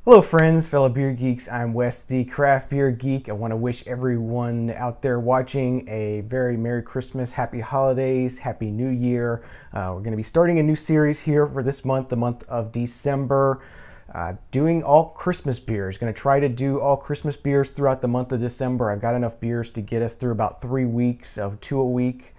Hello friends, fellow beer geeks, I'm Wes, the Craft Beer Geek. I want to wish everyone out there watching a very Merry Christmas, Happy Holidays, Happy New Year. We're going to be starting a new series here for this month, the month of December, doing all Christmas beers. Going to try to do all Christmas beers throughout the month of December. I've got enough beers to get us through about 3 weeks of 2 a week.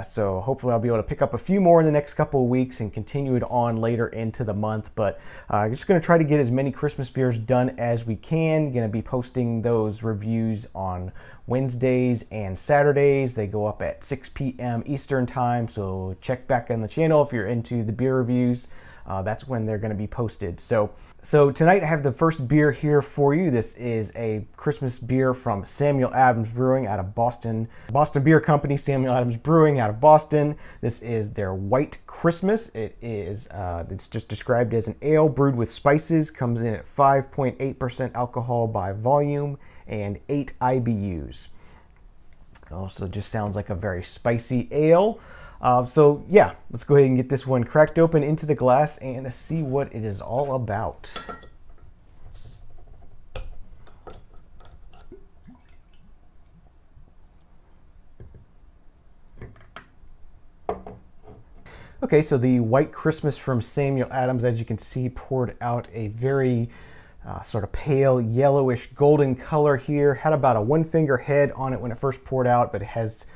So hopefully I'll be able to pick up a few more in the next couple of weeks and continue it on later into the month. But I'm just going to try to get as many Christmas beers done as we can. Going to be posting those reviews on Wednesdays and Saturdays. They go up at 6 p.m. Eastern time, so check back on the channel if you're into the beer reviews. That's when they're going to be posted. So tonight I have the first beer here for you. This is a Christmas beer from Samuel Adams Brewing out of Boston. Boston Beer Company, Samuel Adams Brewing out of Boston. This is their White Christmas. It's just described as an ale brewed with spices. Comes in at 5.8% alcohol by volume and 8 IBUs. Also just sounds like a very spicy ale. So yeah, let's go ahead and get this one cracked open into the glass and see what it is all about. Okay, so the White Christmas from Samuel Adams, as you can see, poured out a very sort of pale yellowish golden color here. Had about a 1-finger head on it when it first poured out, but it has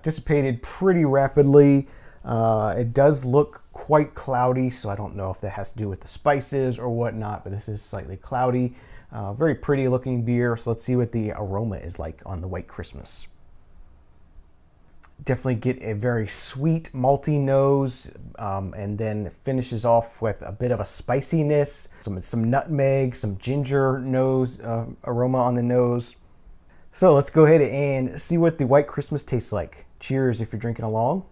dissipated pretty rapidly. It does look quite cloudy, so I don't know if that has to do with the spices or whatnot, but this is slightly cloudy. Very pretty looking beer, so let's see what the aroma is like on the White Christmas. Definitely get a very sweet malty nose, and then it finishes off with a bit of a spiciness, some nutmeg, some ginger nose aroma on the nose. So let's go ahead and see what the White Christmas tastes like. Cheers if you're drinking along.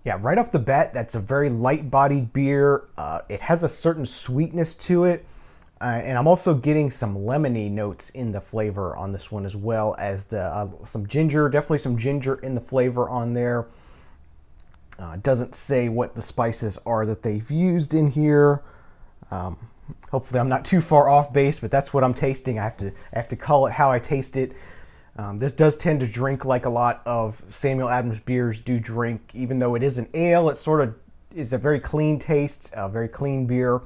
Yeah, right off the bat, that's a very light-bodied beer. It has a certain sweetness to it. And I'm also getting some lemony notes in the flavor on this one, as well as some ginger, definitely some ginger in the flavor on there. Doesn't say what the spices are that they've used in here. Hopefully I'm not too far off base, but that's what I'm tasting. I have to call it how I taste it. This does tend to drink like a lot of Samuel Adams beers do drink. Even though it is an ale, it sort of is a very clean taste, a very clean beer,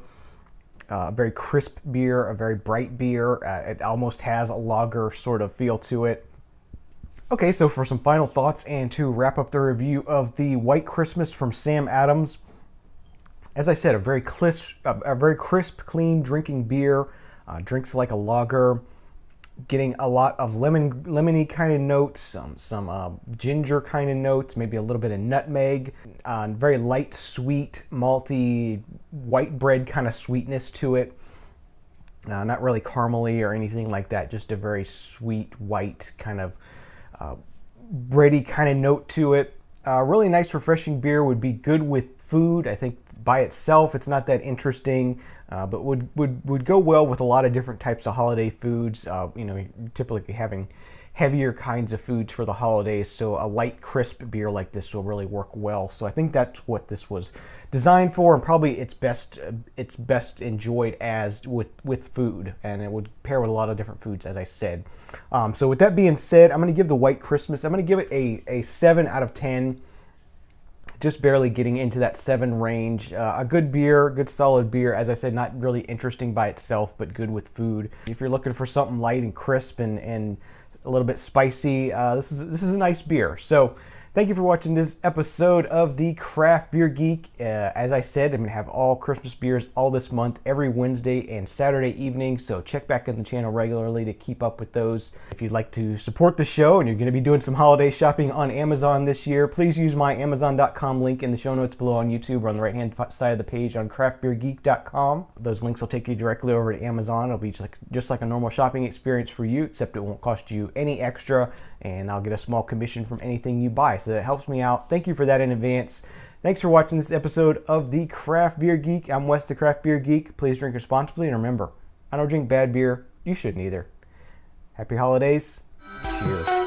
a very crisp beer, a very bright beer. It almost has a lager sort of feel to it. Okay, so for some final thoughts and to wrap up the review of the White Christmas from Sam Adams, as I said, a very crisp, clean drinking beer. Drinks like a lager. Getting a lot of lemony kind of notes, some ginger kind of notes, maybe a little bit of nutmeg. Very light, sweet, malty, white bread kind of sweetness to it. Not really caramely or anything like that. Just a very sweet, white kind of bready kind of note to it. Really nice, refreshing beer. Would be good with food. I think by itself it's not that interesting, but would go well with a lot of different types of holiday foods. Typically having heavier kinds of foods for the holidays, so a light, crisp beer like this will really work well. So I think that's what this was designed for, and probably it's best enjoyed as with food, and it would pair with a lot of different foods, as I said. So with that being said, I'm going to give the White Christmas, I'm going to give it a 7 out of 10. Just barely getting into that 7 range. A good beer, good solid beer. As I said, not really interesting by itself, but good with food. If you're looking for something light and crisp and a little bit spicy, this is a nice beer. So thank you for watching this episode of the Craft Beer Geek. As I said, I'm going to have all Christmas beers all this month, every Wednesday and Saturday evening. So check back in the channel regularly to keep up with those. If you'd like to support the show and you're going to be doing some holiday shopping on Amazon this year, please use my Amazon.com link in the show notes below on YouTube or on the right-hand side of the page on craftbeergeek.com. Those links will take you directly over to Amazon. It'll be just like a normal shopping experience for you, except it won't cost you any extra, and I'll get a small commission from anything you buy. So that helps me out. Thank you for that in advance. Thanks for watching this episode of the Craft Beer Geek. I'm Wes, the Craft Beer Geek. Please drink responsibly, and remember, I don't drink bad beer, you shouldn't either. Happy holidays. Cheers.